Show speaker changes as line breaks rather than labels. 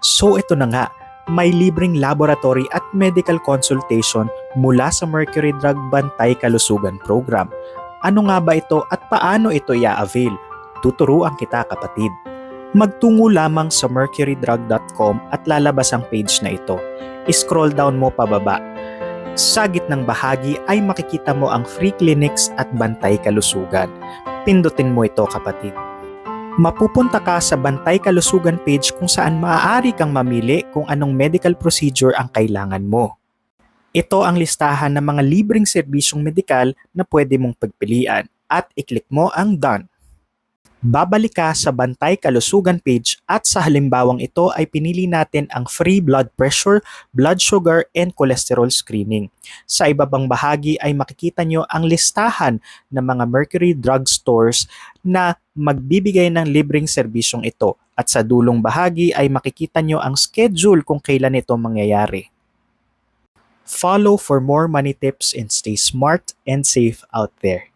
So ito na nga, may libreng laboratory at medical consultation mula sa Mercury Drug Bantay Kalusugan Program. Ano nga ba ito at paano ito i-avail? Tuturuan kita kapatid. Magtungo lamang sa mercurydrug.com at lalabas ang page na ito. I-scroll down mo pababa. Sa gitnang bahagi ay makikita mo ang free clinics at Bantay Kalusugan. Pindutin mo ito kapatid. Mapupunta ka sa Bantay Kalusugan page kung saan maaari kang mamili kung anong medical procedure ang kailangan mo. Ito ang listahan ng mga libreng serbisyong medikal na pwede mong pagpilian at i-click mo ang Done. Babalik ka sa Bantay Kalusugan page at sa halimbawang ito ay pinili natin ang free blood pressure, blood sugar, and cholesterol screening. Sa iba pang bahagi ay makikita nyo ang listahan ng mga Mercury Drug Stores na magbibigay ng libreng serbisyong ito. At sa dulong bahagi ay makikita nyo ang schedule kung kailan ito mangyayari. Follow for more money tips and stay smart and safe out there.